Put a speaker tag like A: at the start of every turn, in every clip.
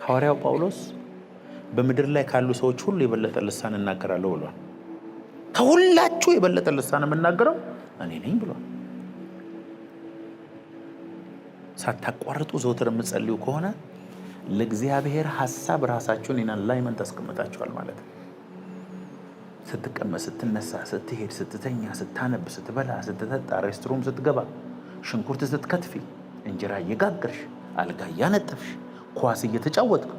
A: ሐዋርያው ጳውሎስ በምድር ላይ ካሉ ሰዎች ሁሉ የበለጠ ልሳን እናገራለሁ ብሏል። ከሁላችሁ የበለጠ ልሳን የምናገረው እኔ ነኝ ብሏል። ሳታቋርጡ ዘወትር የምትጸልዩ ከሆነ ለእግዚአብሔር ሐሳብ ራሳችሁን ኢን አላይመንት አስቀምጣችኋል ማለት ነው። ስትቀመጥ፣ ስትነሳ፣ ስትሄድ፣ ስትተኛ፣ ስታነብ፣ ስትበላ፣ ስትጠጣ፣ ሬስትሩም ስትገባ፣ ሽንኩርት ስትከትፊ፣ እንጀራ እየጋገርሽ፣ አልጋ እያነጠፍሽ፣ ኳስ እየተጫወትክ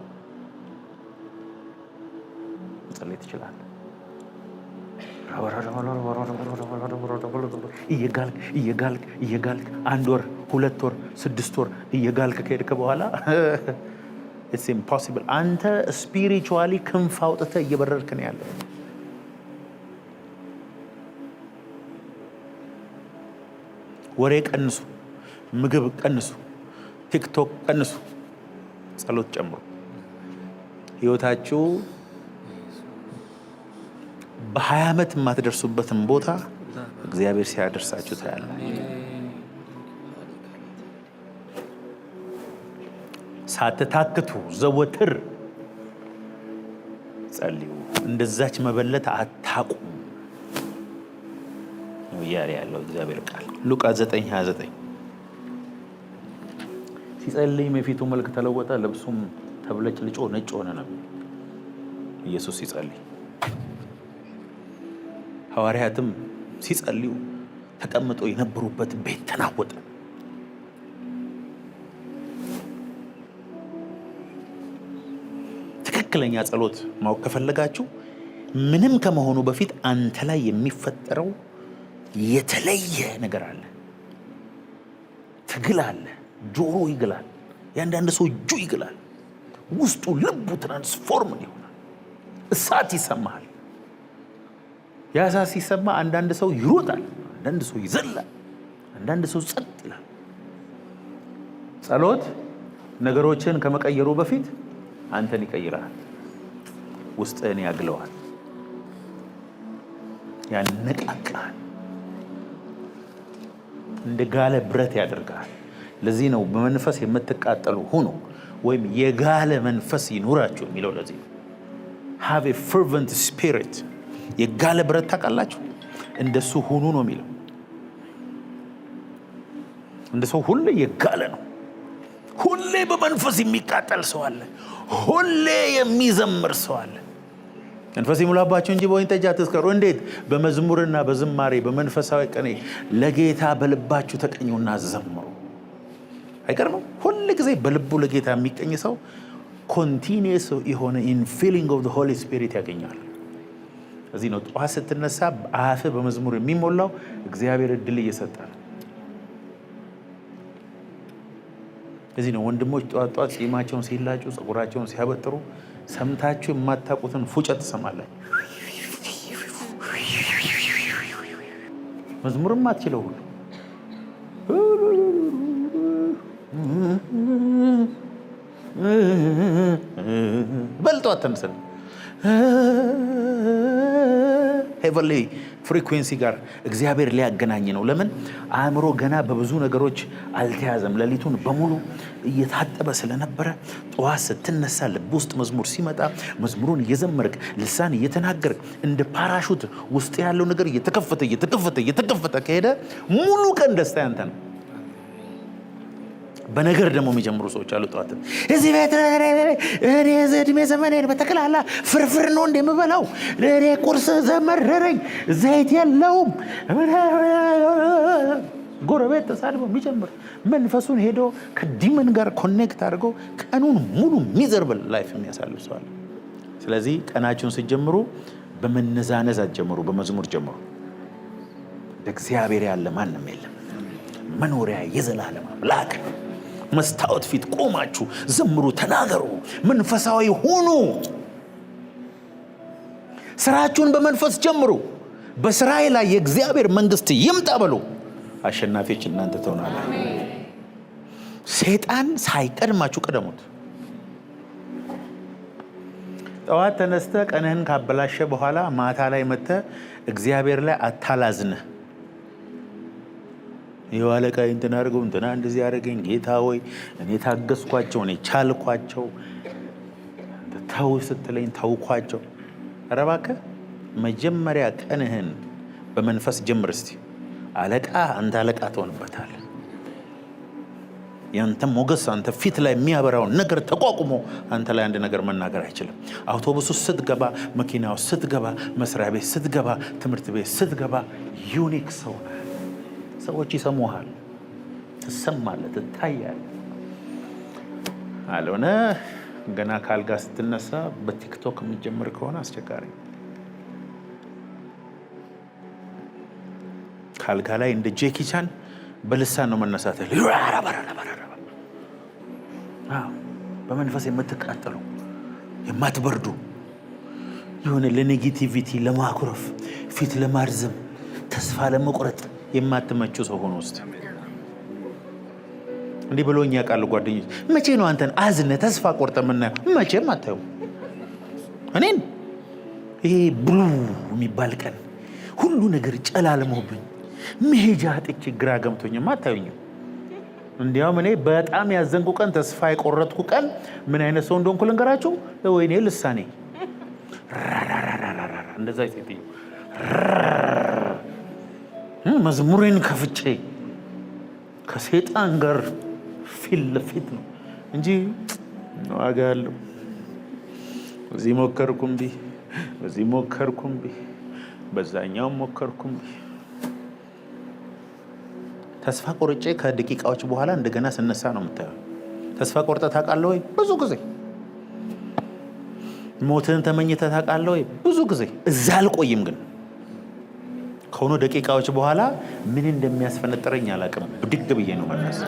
A: መጸለይ ትችላለህ። እየጋልክ 1 ወር 2 ወር 6 ወር እየጋልክ ከሄድክ በኋላ ኢትስ ኢምፖሲብል። አንተ ስፒሪቹዋሊ ክንፍ አውጥተህ እየበረርክ ነው ያለው። ወሬ ቀንሱ፣ ምግብ ቀንሱ፣ ቲክቶክ ቀንሱ፣ ጸሎት ጨምሩ። ህይወታችሁ በ20 ዓመት የማትደርሱበትን ቦታ እግዚአብሔር ሲያደርሳችሁ ታያለ። ሳትታክቱ ዘወትር ጸልዩ። እንደዛች መበለት አታቁም ነው እያለ ያለው እግዚአብሔር ቃል። ሉቃስ 9:29 ሲጸልይም የፊቱ መልክ ተለወጠ፣ ልብሱም ተብለጭልጮ ነጭ ሆነ ነው ኢየሱስ ሲጸልይ። ሐዋርያትም ሲጸልዩ ተቀምጦ የነበሩበት ቤት ተናወጠ። ትክክለኛ ጸሎት ማወቅ ከፈለጋችሁ ምንም ከመሆኑ በፊት አንተ ላይ የሚፈጠረው የተለየ ነገር አለ። ትግል አለ። ጆሮ ይግላል። ያንዳንድ ሰው እጁ ይግላል። ውስጡ ልቡ ትራንስፎርም ይሆናል። እሳት ይሰማል። ያ እሳት ሲሰማ አንዳንድ ሰው ይሮጣል፣ አንዳንድ ሰው ይዘላል፣ አንዳንድ ሰው ጸጥ ይላል። ጸሎት ነገሮችን ከመቀየሩ በፊት አንተን ይቀይራል። ውስጥህን ያግለዋል፣ ያነቃቃል፣ እንደ ጋለ ብረት ያደርጋል። ለዚህ ነው በመንፈስ የምትቃጠሉ ሁኑ ወይም የጋለ መንፈስ ይኑራችሁ የሚለው። ለዚህ ነው have a fervent spirit። የጋለ ብረት ታውቃላችሁ፣ እንደሱ ሁኑ ነው የሚለው። እንደ ሰው ሁሌ የጋለ ነው። ሁሌ በመንፈስ የሚቃጠል ሰው አለ። ሁሌ የሚዘምር ሰው አለ። መንፈስ ይሙላባችሁ እንጂ በወይን ጠጅ አትስከሩ። እንዴት? በመዝሙርና በዝማሬ በመንፈሳዊ ቅኔ ለጌታ በልባችሁ ተቀኙና ዘምሩ። አይቀርም። ሁሉ ጊዜ በልቡ ለጌታ የሚቀኝ ሰው ኮንቲኒየስ የሆነ ኢንፊሊንግ ኦፍ ዘ ሆሊ ስፒሪት ያገኛል። እዚህ ነው ጠዋት ስትነሳ አፍ በመዝሙር የሚሞላው እግዚአብሔር እድል እየሰጠ ነው። እዚህ ነው ወንድሞች ጠዋት ጠዋት ጺማቸውን ሲላጩ ጸጉራቸውን ሲያበጥሩ ሰምታችሁ የማታውቁትን ፉጨት ትሰማላችሁ። መዝሙርም አትችለው ሁሉ በልጦ አተንሰን ሄቨንሊ ፍሪኩዌንሲ ጋር እግዚአብሔር ሊያገናኝ ነው። ለምን? አእምሮ ገና በብዙ ነገሮች አልተያዘም። ሌሊቱን በሙሉ እየታጠበ ስለነበረ ጠዋት ስትነሳ ልብ ውስጥ መዝሙር ሲመጣ መዝሙሩን እየዘመርክ ልሳን እየተናገርክ እንደ ፓራሹት ውስጥ ያለው ነገር እየተከፈተ ከሄደ ሙሉ ቀን ደስታ ያንተ ነው። በነገር ደግሞ የሚጀምሩ ሰዎች አሉ። ጠዋት እዚህ ቤት እኔ እድሜ ዘመኔን በተከላላ ፍርፍር ነው እንደምበላው፣ እኔ ቁርስ ዘመረረኝ፣ ዘይት የለውም፣ ጎረቤት ተሳድበው የሚጀምር መንፈሱን ሄዶ ከዲመን ጋር ኮኔክት አድርገው ቀኑን ሙሉ ሚዘርብል ላይፍ የሚያሳልፍ ሰው አለ። ስለዚህ ቀናችሁን ስትጀምሩ በመነዛነዝ አትጀምሩ፣ በመዝሙር ጀምሩ። እግዚአብሔር ያለ ማንም የለም። መኖሪያ የዘላለም አምላክ መስታወት ፊት ቆማችሁ ዘምሩ፣ ተናገሩ፣ መንፈሳዊ ሁኑ። ስራችሁን በመንፈስ ጀምሩ። በስራዬ ላይ የእግዚአብሔር መንግስት ይምጣ በሉ። አሸናፊዎች እናንተ ትሆናላችሁ። ሰይጣን ሳይቀድማችሁ ቀደሙት። ጠዋት ተነስተ ቀንህን ካበላሸ በኋላ ማታ ላይ መጥተ እግዚአብሔር ላይ አታላዝንህ። ይኸው አለቃዬ እንትና አድርገው እንትና እንደዚህ ያደረገኝ፣ ጌታ ሆይ እኔ ታገስኳቸው፣ እኔ ቻልኳቸው፣ ተው ስትለኝ ተውኳቸው። ኧረ እባክህ መጀመሪያ ቀንህን በመንፈስ ጀምር እስቲ። አለቃ አንተ አለቃ ትሆንበታለህ። ያንተ ሞገስ አንተ ፊት ላይ የሚያበራውን ነገር ተቋቁሞ አንተ ላይ አንድ ነገር መናገር አይችልም። አውቶቡስ ውስጥ ስትገባ፣ መኪና ውስጥ ስትገባ፣ መስሪያ ቤት ስትገባ፣ ትምህርት ቤት ስትገባ ዩኒክ ሰው ነህ። ሰዎች ይሰሙሃል፣ ትሰማለህ፣ ትታያለህ። አልሆነ ገና ካልጋ ስትነሳ በቲክቶክ የምትጀምር ከሆነ አስቸጋሪ። ካልጋ ላይ እንደ ጄኪ ቻን በልሳን ነው መነሳት። በመንፈስ የምትቃጠሉ የማትበርዱ የሆነ ለኔጌቲቪቲ፣ ለማኩረፍ፣ ፊት ለማርዘም፣ ተስፋ ለመቁረጥ የማትመቹ ሰው ሆኖ ውስጥ እንዲህ ብሎኝ ያውቃሉ ጓደኞች። መቼ ነው አንተን አዝነ ተስፋ ቆርጠ የምናየው? መቼም አታዩ። እኔን ይሄ ብሉ የሚባል ቀን ሁሉ ነገር ጨላለመውብኝ መሄጃ አጥቼ ግራ ገምቶኝም አታዩኝም። እንዲያውም እኔ በጣም ያዘንኩ ቀን፣ ተስፋ የቆረጥኩ ቀን ምን አይነት ሰው እንደሆንኩ ልንገራችሁ። ወይኔ ልሳኔ እንደዛ ሴትዮ መዝሙሬን ከፍቼ ከሴጣን ጋር ፊት ለፊት ነው እንጂ ዋጋ ያለው እዚህ ሞከርኩ እምቢ፣ በዚህ ሞከርኩ እምቢ፣ በዛኛው ሞከርኩ እምቢ። ተስፋ ቆርጬ ከደቂቃዎች በኋላ እንደገና ስነሳ ነው የምታየው። ተስፋ ቆርጠህ ታውቃለህ ወይ? ብዙ ጊዜ። ሞትን ተመኝተህ ታውቃለህ ወይ? ብዙ ጊዜ። እዛ አልቆይም ግን ከሆኑ ደቂቃዎች በኋላ ምን እንደሚያስፈነጥረኝ አላውቅም። ብድግ ብዬ ነው መለስ።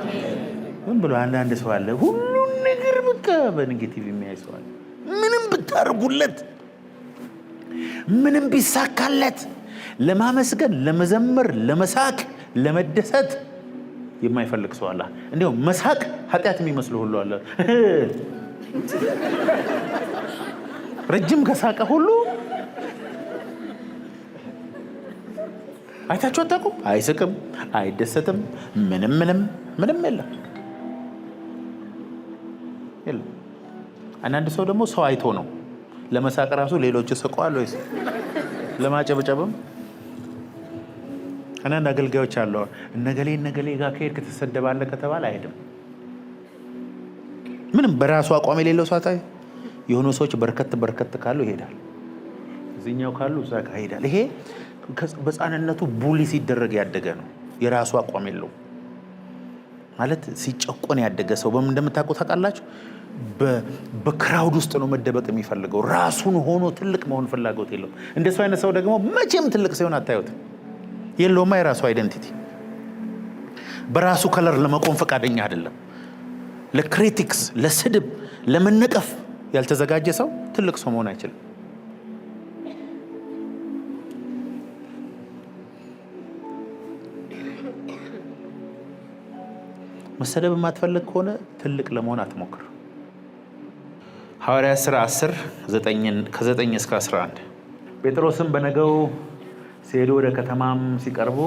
A: ምን ብሎ አንዳንድ ሰው አለ ሁሉን ነገር በቃ በኔጌቲቭ የሚያይ ሰው አለ። ምንም ብታርጉለት፣ ምንም ቢሳካለት ለማመስገን፣ ለመዘመር፣ ለመሳቅ፣ ለመደሰት የማይፈልግ ሰው አለ። እንዲያው መሳቅ ኃጢአት የሚመስል ሁሉ አለ። ረጅም ከሳቀ ሁሉ አይታችሁ አታውቁም? አይስቅም፣ አይደሰትም፣ ምንም የለም። አንዳንድ ሰው ደግሞ ሰው አይቶ ነው ለመሳቅ ራሱ ሌሎች ስቀዋል ወይስ ለማጨብጨብም። አንዳንድ አገልጋዮች አሉ እነገሌ ጋር ከሄድክ ትሰደባለህ ከተባለ አይሄድም። ምንም በራሱ አቋም የሌለው ሰው አታይ። የሆኑ ሰዎች በርከት ካሉ ይሄዳል። እዚህኛው ካሉ እዛ ጋር ይሄዳል። ይሄ በሕፃንነቱ ቡሊ ሲደረግ ያደገ ነው። የራሱ አቋም የለው ማለት ሲጨቆን ያደገ ሰው በምን እንደምታውቁ ታውቃላችሁ? በክራውድ ውስጥ ነው መደበቅ የሚፈልገው። ራሱን ሆኖ ትልቅ መሆን ፍላጎት የለው። እንደሱ አይነት ሰው ደግሞ መቼም ትልቅ ሲሆን አታዩት። የለውማ የራሱ አይደንቲቲ። በራሱ ከለር ለመቆም ፈቃደኛ አይደለም። ለክሪቲክስ፣ ለስድብ፣ ለመነቀፍ ያልተዘጋጀ ሰው ትልቅ ሰው መሆን አይችልም። መሰደብ የማትፈልግ ከሆነ ትልቅ ለመሆን አትሞክር። ሐዋርያት ሥራ 10 ከ9 እስከ 11 ጴጥሮስም በነገው ሲሄዱ ወደ ከተማም ሲቀርቡ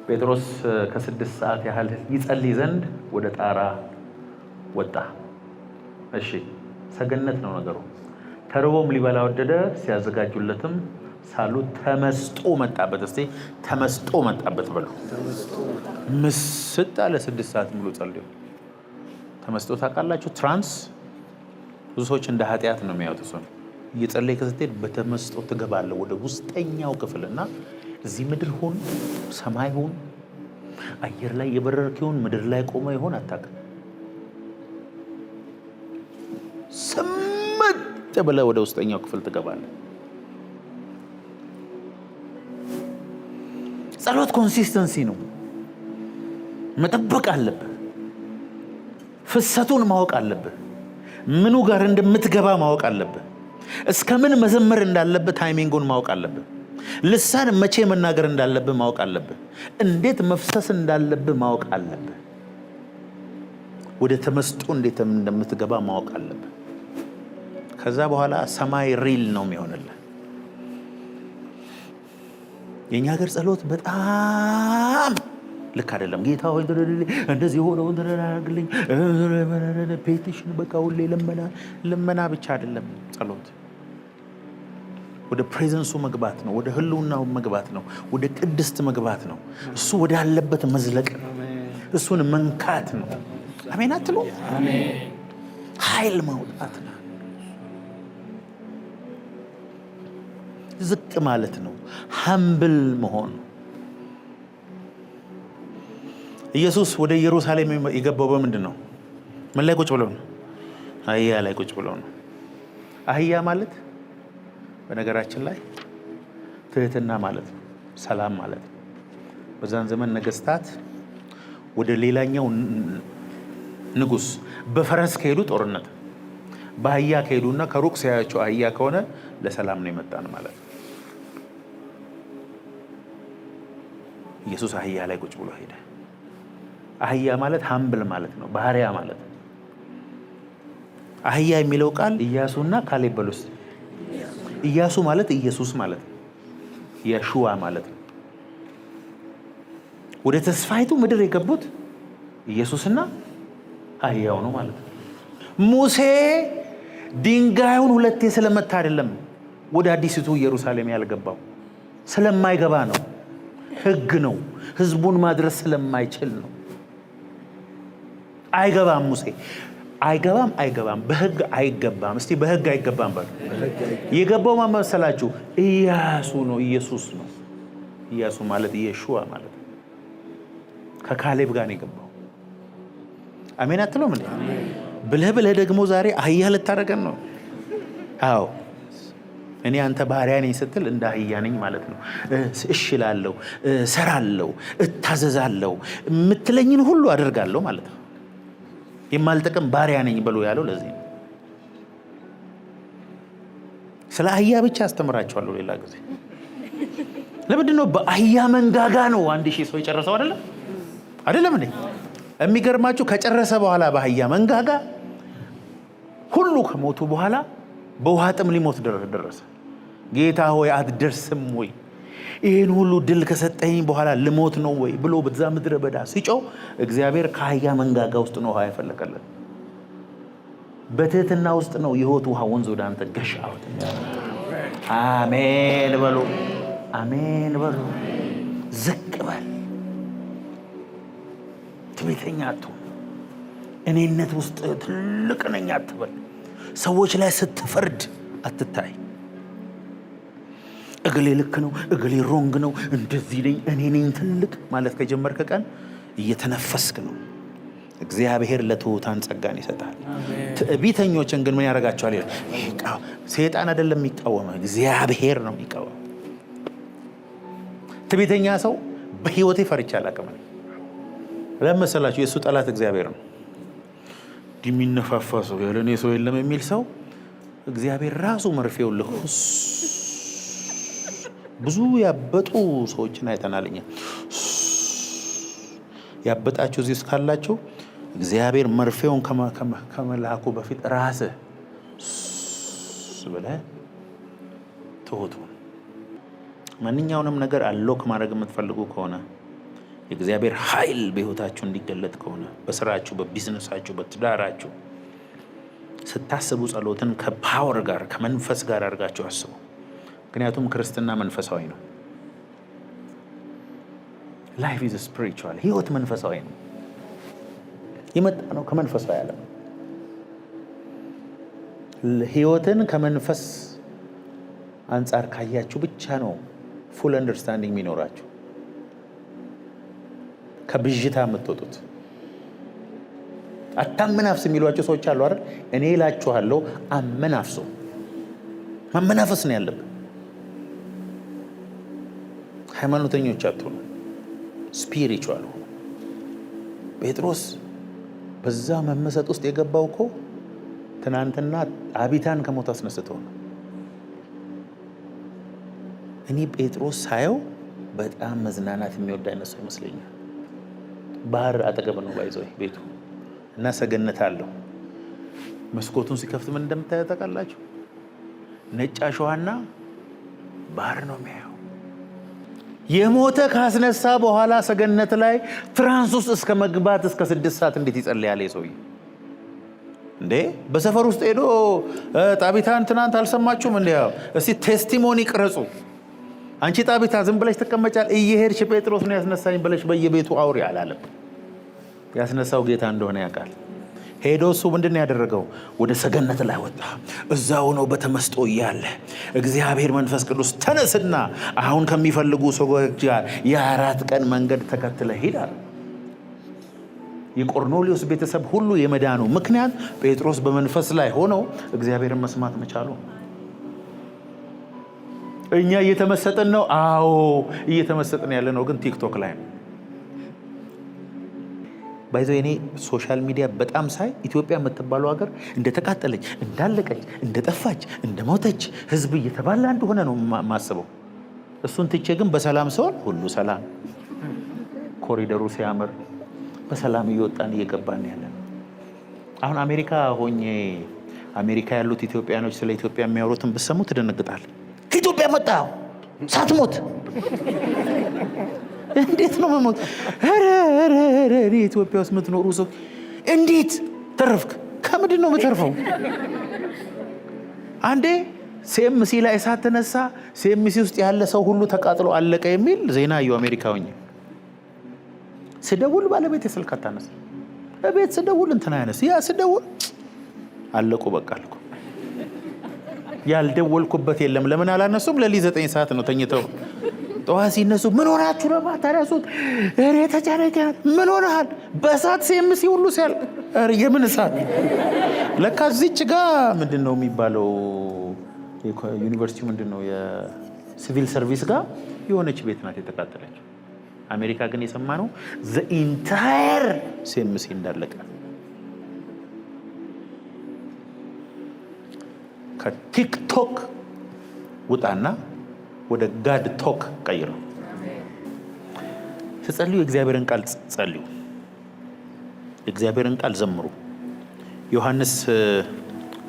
A: ጴጥሮስ ከ6 ሰዓት ያህል ይጸልይ ዘንድ ወደ ጣራ ወጣ። እሺ ሰገነት ነው ነገሩ። ተርቦም ሊበላ ወደደ። ሲያዘጋጁለትም ሳሉ ተመስጦ መጣበት። እስቲ ተመስጦ መጣበት በሉ። ምስጥ አለ። 6 ሰዓት ሙሉ ጸልዩ። ተመስጦ ታውቃላችሁ? ትራንስ ብዙ ሰዎች እንደ ኃጢአት ነው የሚያዩት። እሱ እየጸለይክ ስትሄድ በተመስጦ ትገባለህ ወደ ውስጠኛው ክፍልና እዚህ ምድር ሁን፣ ሰማይ ሁን፣ አየር ላይ የበረርክ ይሁን፣ ምድር ላይ ቆመ ይሁን አታውቅም። ስምጥ ብለህ ወደ ውስጠኛው ክፍል ትገባለህ። ጸሎት ኮንሲስተንሲ ነው። መጠበቅ አለብህ። ፍሰቱን ማወቅ አለብህ። ምኑ ጋር እንደምትገባ ማወቅ አለብህ። እስከምን መዘመር እንዳለብህ ታይሚንጉን ማወቅ አለብህ። ልሳን መቼ መናገር እንዳለብህ ማወቅ አለብህ። እንዴት መፍሰስ እንዳለብህ ማወቅ አለብህ። ወደ ተመስጦ እንዴት እንደምትገባ ማወቅ አለብህ። ከዛ በኋላ ሰማይ ሪል ነው የሚሆንልህ። የኛ ሀገር ጸሎት በጣም ልክ አይደለም። ጌታ ሆይ እንደዚህ ሆነው እንደራግልኝ ፔቲሽን በቃ ሁሌ ልመና ብቻ አይደለም ጸሎት። ወደ ፕሬዘንሱ መግባት ነው። ወደ ህልውናው መግባት ነው። ወደ ቅድስት መግባት ነው። እሱ ወደ አለበት መዝለቅ፣ እሱን መንካት ነው። አሜን አትሉ? ኃይል ማውጣት ነው። ዝቅ ማለት ነው። ሀምብል መሆን። ኢየሱስ ወደ ኢየሩሳሌም የገባው በምንድን ነው? ምን ላይ ቁጭ ብለው ነው? አህያ ላይ ቁጭ ብለው ነው። አህያ ማለት በነገራችን ላይ ትህትና ማለት ነው። ሰላም ማለት ነው። በዛን ዘመን ነገስታት ወደ ሌላኛው ንጉስ በፈረስ ከሄዱ ጦርነት፣ በአህያ ከሄዱና ከሩቅ ሲያያቸው አህያ ከሆነ ለሰላም ነው የመጣን ማለት ነው። ኢየሱስ አህያ ላይ ቁጭ ብሎ ሄደ። አህያ ማለት ሀምብል ማለት ነው። ባህሪያ ማለት ነው። አህያ የሚለው ቃል ኢያሱና ካሌብ በሉስ። ኢያሱ ማለት ኢየሱስ ማለት ነው። የሹዋ ማለት ነው። ወደ ተስፋይቱ ምድር የገቡት ኢየሱስና አህያው ነው ማለት ነው። ሙሴ ድንጋዩን ሁለቴ ስለመታ አይደለም ወደ አዲሲቱ ኢየሩሳሌም ያልገባው፣ ስለማይገባ ነው። ሕግ ነው። ህዝቡን ማድረስ ስለማይችል ነው። አይገባም። ሙሴ አይገባም። በህግ አይገባም። እስቲ በህግ አይገባም በሉ። የገባው ማን መሰላችሁ? ኢያሱ ነው። ኢየሱስ ነው። ኢያሱ ማለት ኢየሹዋ ማለት ነው። ከካሌብ ጋር ነው የገባው። አሜን አትሉም እንዴ? ብለህ ደግሞ ዛሬ አህያ ልታረገን ነው? አዎ እኔ አንተ ባሪያ ነኝ ስትል እንደ አህያ ነኝ ማለት ነው። እሺ እላለሁ፣ እሰራለሁ፣ እታዘዛለሁ፣ የምትለኝን ሁሉ አደርጋለሁ ማለት ነው። የማልጠቅም ባሪያ ነኝ ብሎ ያለው ለዚህ ነው። ስለ አህያ ብቻ አስተምራቸዋለሁ ሌላ ጊዜ። ለምንድን ነው በአህያ መንጋጋ ነው 1000 ሰው የጨረሰው? አይደለም እንዴ? የሚገርማችሁ ከጨረሰ በኋላ በአህያ መንጋጋ ሁሉ ከሞቱ በኋላ በውሃ ጥም ሊሞት ደረሰ። ጌታ ሆይ አትደርስም ወይ? ይህን ሁሉ ድል ከሰጠኝ በኋላ ልሞት ነው ወይ ብሎ በዛ ምድረ በዳ ሲጮህ እግዚአብሔር ከአህያ መንጋጋ ውስጥ ነው ውሃ ያፈለቀለት። በትህትና ውስጥ ነው የሕይወት ውሃ ወንዝ ወደ አንተ ገሽ አውጥ። አሜን በሉ፣ አሜን በሉ። ዝቅ በል። ትዕቢተኛ አትሁን። እኔነት ውስጥ ትልቅ ነኝ አትበል። ሰዎች ላይ ስትፈርድ አትታይ። እገሌ ልክ ነው፣ እገሌ ሮንግ ነው፣ እንደዚህ ነኝ፣ እኔ ነኝ ትልቅ ማለት ከጀመርክ ቀን እየተነፈስክ ነው። እግዚአብሔር ለትሑታን ጸጋን ይሰጣል። ትዕቢተኞችን ግን ምን ያደርጋቸዋል? ሰይጣን አይደለም የሚቃወመው፣ እግዚአብሔር ነው የሚቃወመው። ትዕቢተኛ ሰው በህይወቴ ፈርቼ አላውቅም። ለምን መሰላችሁ? የእሱ ጠላት እግዚአብሔር ነው። የሚነፋፋ ሰው ያለ እኔ ሰው የለም የሚል ሰው እግዚአብሔር ራሱ መርፌውን ልኮ ብዙ ያበጡ ሰዎችን አይተናልኛ። ያበጣችሁ እዚህ እስካላችሁ እግዚአብሔር መርፌውን ከመላኩ በፊት ራስህ ብለህ ትሁቱ። ማንኛውንም ነገር አሎክ ማድረግ የምትፈልጉ ከሆነ የእግዚአብሔር ኃይል በህይወታችሁ እንዲገለጥ ከሆነ በስራችሁ፣ በቢዝነሳችሁ፣ በትዳራችሁ ስታስቡ ጸሎትን ከፓወር ጋር ከመንፈስ ጋር አድርጋችሁ አስቡ። ምክንያቱም ክርስትና መንፈሳዊ ነው። ላይፍ ኢዝ ስፒሪቹዋል። ህይወት መንፈሳዊ ነው። የመጣ ነው ከመንፈሳዊ ዓለም። ህይወትን ከመንፈስ አንጻር ካያችሁ ብቻ ነው ፉል አንደርስታንዲንግ የሚኖራችሁ፣ ከብዥታ የምትወጡት። አታመናፍስ የሚሏቸው ሰዎች አሉ አይደል? እኔ እላችኋለሁ አመናፍሱ። ማመናፈስ ነው ያለብን። ሃይማኖተኞች አትሁኑ፣ ስፒሪቹዋል ሁኑ። ጴጥሮስ በዛ መመሰጥ ውስጥ የገባው እኮ ትናንትና አቢታን ከሞት አስነስተው ነው። እኔ ጴጥሮስ ሳየው በጣም መዝናናት የሚወድ አይነት ሰው ይመስለኛል። ባህር አጠገብ ነው ባይዘው ቤቱ እና ሰገነት አለው። መስኮቱን ሲከፍት ምን እንደምታየው ታውቃላችሁ? ነጭ አሸዋና ባህር ነው የሚያየው። የሞተ ካስነሳ በኋላ ሰገነት ላይ ትራንስ ውስጥ እስከ መግባት እስከ 6 ሰዓት እንዴት ይጸልያል ሰውዬ? እንዴ በሰፈር ውስጥ ሄዶ ጣቢታን ትናንት አልሰማችሁም እንዴ? እስቲ ቴስቲሞኒ ቅረጹ። አንቺ ጣቢታ ዝም ብለሽ ተቀመጫል? እየሄድሽ ጴጥሮስ ነው ያስነሳኝ ብለሽ በየቤቱ አውሪ አላለም። ያስነሳው ጌታ እንደሆነ ያውቃል። ሄዶ እሱ ምንድን ያደረገው? ወደ ሰገነት ላይ ወጣ። እዛው ነው በተመስጦ እያለ እግዚአብሔር መንፈስ ቅዱስ ተነስና አሁን ከሚፈልጉ ሰዎች ጋር የ4 ቀን መንገድ ተከትለ ሄዳል። የቆርኔሌዎስ ቤተሰብ ሁሉ የመዳኑ ምክንያት ጴጥሮስ በመንፈስ ላይ ሆኖ እግዚአብሔርን መስማት መቻሉ። እኛ እየተመሰጠን ነው። አዎ እየተመሰጠን ያለ ነው፣ ግን ቲክቶክ ላይ ነው። ባይዘው እኔ ሶሻል ሚዲያ በጣም ሳይ ኢትዮጵያ የምትባለው ሀገር እንደተቃጠለች፣ እንዳለቀች፣ እንደጠፋች፣ እንደሞተች ህዝብ እየተባላ እንደሆነ ነው ማስበው። እሱን ትቼ ግን በሰላም ሲሆን ሁሉ ሰላም፣ ኮሪደሩ ሲያምር በሰላም እየወጣን እየገባን ያለ ነው። አሁን አሜሪካ ሆኜ አሜሪካ ያሉት ኢትዮጵያኖች ስለ ኢትዮጵያ የሚያወሩትን ብሰሙ ትደነግጣል። ከኢትዮጵያ መጣሁ ሳትሞት እንዴት ነው መሞት? ኧረ ኢትዮጵያ ውስጥ የምትኖሩ ሰው እንዴት ተረፍክ? ከምንድን ነው የምተርፈው? አንዴ ሲኤምሲ ላይ እሳት ተነሳ፣ ሲኤምሲ ውስጥ ያለ ሰው ሁሉ ተቃጥሎ አለቀ የሚል ዜና አየሁ አሜሪካ ሆኜ። ስደውል ባለቤት ስልክ አታነሳ፣ እቤት ስደውል እንትና ያነስ፣ ያ ስደውል አለቁ በቃ አልኩ። ያልደወልኩበት የለም። ለምን አላነሱም? ለሊት 9 ሰዓት ነው ተኝተው። ጠዋት ሲነሱ ምን ሆናችሁ ነው ማታረሱት? እሬ ተጨነቀ። ምን ሆነሃል? በእሳት ሲኤምሲ ሁሉ ሲያል። እሬ የምን እሳት? ለካ እዚች ጋር ምንድነው የሚባለው ዩኒቨርሲቲው ምንድነው የሲቪል ሰርቪስ ጋር የሆነች ቤት ናት የተቃጠለችው። አሜሪካ ግን የሰማነው ዘ ኢንታየር ሲኤምሲ እንዳለቀ። ከቲክቶክ ውጣና ወደ ጋድ ቶክ ቀይሩ። ስትጸልዩ የእግዚአብሔርን ቃል ጸልዩ። የእግዚአብሔርን ቃል ዘምሩ። ዮሐንስ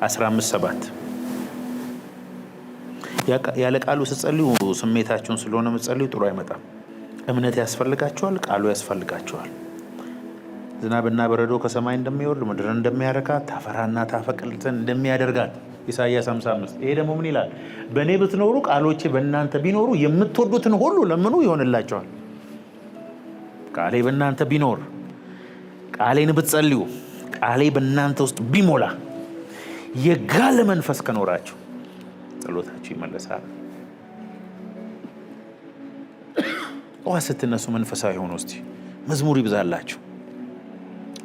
A: 15:7 ያለ ቃሉ ስትጸልዩ ስሜታችሁን ስለሆነ የምትጸልዩ ጥሩ አይመጣም። እምነት ያስፈልጋችኋል፣ ቃሉ ያስፈልጋችኋል። ዝናብና በረዶ ከሰማይ እንደሚወርድ ምድርን እንደሚያረካት ታፈራና ታፈቅልትን እንደሚያደርጋት ኢሳይያስ 55። ይሄ ደግሞ ምን ይላል? በእኔ ብትኖሩ ቃሎቼ በእናንተ ቢኖሩ የምትወዱትን ሁሉ ለምኑ ይሆንላቸዋል። ቃሌ በእናንተ ቢኖር፣ ቃሌን ብትጸልዩ፣ ቃሌ በእናንተ ውስጥ ቢሞላ፣ የጋለ መንፈስ ከኖራችሁ ጸሎታችሁ ይመለሳል። ጠዋት ስትነሱ መንፈሳዊ ሆኖ እስቲ መዝሙር ይብዛላችሁ።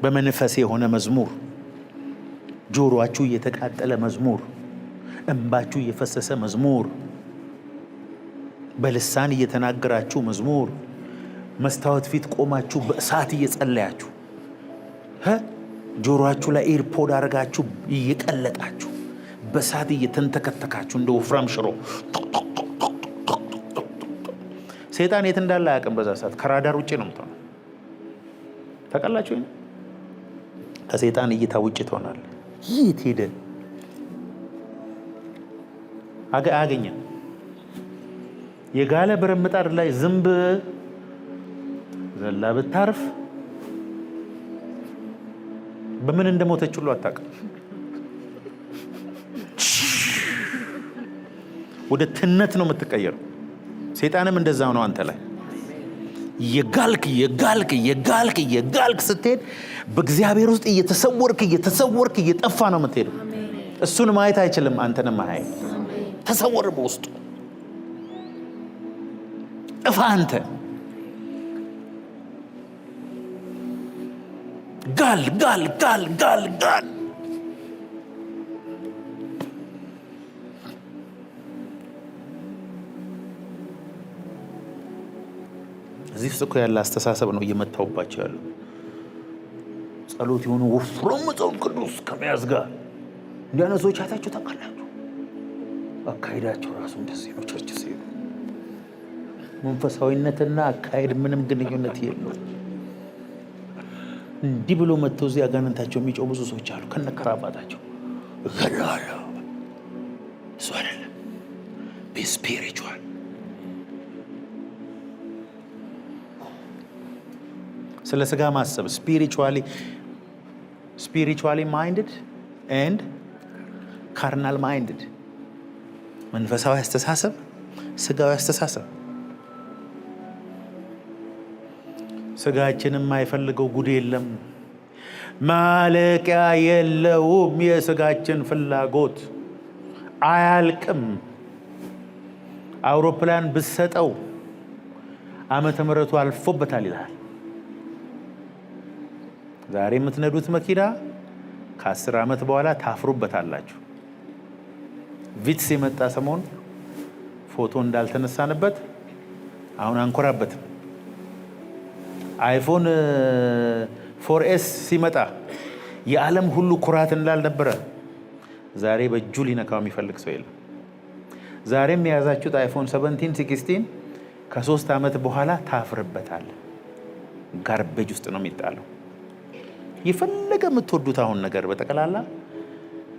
A: በመንፈስ የሆነ መዝሙር፣ ጆሮአችሁ እየተቃጠለ መዝሙር፣ እንባችሁ እየፈሰሰ መዝሙር፣ በልሳን እየተናገራችሁ መዝሙር፣ መስታወት ፊት ቆማችሁ በእሳት እየጸለያችሁ፣ ጆሮአችሁ ላይ ኤርፖድ አድርጋችሁ እየቀለጣችሁ በእሳት እየተንተከተካችሁ እንደ ወፍራም ሽሮ። ሰይጣን የት እንዳለ አያውቅም። በዛ ሰዓት ከራዳር ውጪ ነው የምትሆነው። ታውቃላችሁ? ከሰይጣን እይታ ውጪ ትሆናል። የት ሄደ? አያገኘም። የጋለ ብረት ምጣድ ላይ ዝንብ ዘላ ብታርፍ በምን እንደሞተች ሁሉ አታውቅም። ወደ ትነት ነው የምትቀየረው። ሰይጣንም እንደዛው ነው አንተ ላይ የጋልክ ስትሄድ በእግዚአብሔር ውስጥ እየተሰወርክ እየጠፋ ነው የምትሄደው። እሱን ማየት አይችልም። አንተንም ማየት ተሰወር በውስጡ ጥፋ። አንተ ጋል እዚህ ውስጥ እኮ ያለ አስተሳሰብ ነው እየመታውባቸው ያሉ። ጸሎት የሆኑ ወፍሮም መጽሐፍ ቅዱስ ከመያዝ ጋር እንዲያነሶች አይታችሁ ታውቃላችሁ? አካሄዳቸው ራሱ እንደዚህ ነው። ቸርች ሲሄዱ መንፈሳዊነትና አካሄድ ምንም ግንኙነት የለውም። እንዲህ ብሎ መጥተው እዚህ አጋንንታቸው የሚጮው ብዙ ሰዎች አሉ። ከነከራባታቸው እገላለሁ። እሱ አይደለም። ቢ ስፒሪቹዋል ስለ ስጋ ማሰብ spiritually minded and carnal minded መንፈሳዊ አስተሳሰብ ስጋዊ አስተሳሰብ ስጋችን የማይፈልገው ጉድ የለም ማለቂያ የለውም የስጋችን ፍላጎት አያልቅም አውሮፕላን ብሰጠው ዓመተ ምህረቱ አልፎበታል ይላል ዛሬ የምትነዱት መኪና ከ10 ዓመት በኋላ ታፍሩበታላችሁ ቪትስ የመጣ ሰሞን ፎቶ እንዳልተነሳንበት አሁን አንኮራበትም አይፎን 4S ሲመጣ የዓለም ሁሉ ኩራት እንዳልነበረ ዛሬ በእጁ ሊነካው የሚፈልግ ሰው የለም ዛሬም የያዛችሁት አይፎን 17 16 ከ3 ዓመት በኋላ ታፍርበታል ጋርቤጅ ውስጥ ነው የሚጣለው የፈለገ የምትወዱት አሁን ነገር በተቀላላ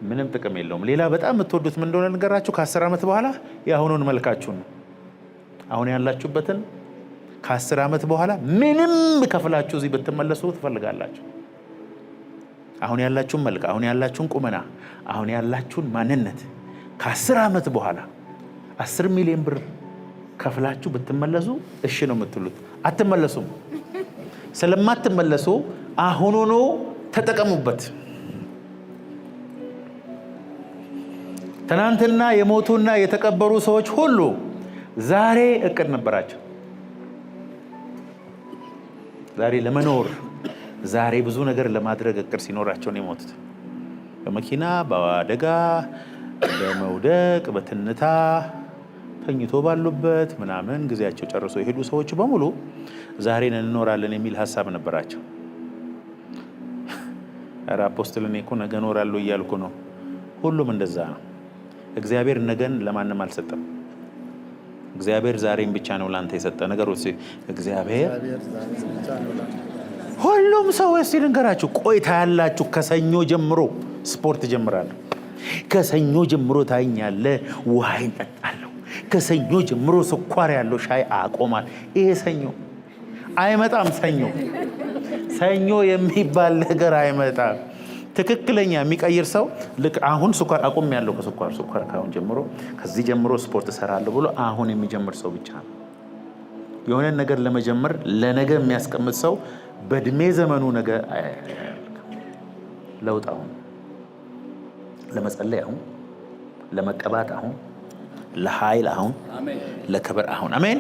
A: ምንም ጥቅም የለውም ሌላ በጣም የምትወዱት ምን እንደሆነ ንገራችሁ ከ10 ዓመት በኋላ ያሁኑን መልካችሁ ነው አሁን ያላችሁበትን ከ10 ዓመት በኋላ ምንም ከፍላችሁ እዚህ ብትመለሱ ትፈልጋላችሁ አሁን ያላችሁን መልክ አሁን ያላችሁን ቁመና አሁን ያላችሁን ማንነት ከ10 ዓመት በኋላ 10 ሚሊዮን ብር ከፍላችሁ ብትመለሱ እሺ ነው የምትሉት አትመለሱም ስለማትመለሱ አሁኑኑ ተጠቀሙበት ትናንትና የሞቱና የተቀበሩ ሰዎች ሁሉ ዛሬ እቅድ ነበራቸው ዛሬ ለመኖር ዛሬ ብዙ ነገር ለማድረግ እቅድ ሲኖራቸው ነው የሞቱት በመኪና በአደጋ በመውደቅ በትንታ ተኝቶ ባሉበት ምናምን ጊዜያቸው ጨርሶ የሄዱ ሰዎች በሙሉ ዛሬን እንኖራለን የሚል ሐሳብ ነበራቸው ኧረ አፖስትል እኔ እኮ ነገ እኖራለሁ እያልኩ ነው ሁሉም እንደዛ ነው እግዚአብሔር ነገን ለማንም አልሰጠም እግዚአብሔር ዛሬን ብቻ ነው ላንተ የሰጠ ነገሩ እግዚአብሔር ሁሉም ሰው ሲልንገራችሁ ቆይታ ያላችሁ ከሰኞ ጀምሮ ስፖርት ጀምራለሁ ከሰኞ ጀምሮ ታኛለ ውሃይን ጠጣለሁ ከሰኞ ጀምሮ ስኳር ያለው ሻይ አቆማል ይሄ ሰኞ አይመጣም ሰኞ የሚባል ነገር አይመጣም ትክክለኛ የሚቀይር ሰው ልክ አሁን ስኳር አቆም ያለው ከስኳር ካሁን ጀምሮ ከዚህ ጀምሮ ስፖርት እሰራለሁ ብሎ አሁን የሚጀምር ሰው ብቻ ነው የሆነ ነገር ለመጀመር ለነገ የሚያስቀምጥ ሰው በእድሜ ዘመኑ ነገ ለውጥ አሁን ለመጸለይ አሁን ለመቀባት አሁን ለኃይል አሁን ለክብር አሁን አሜን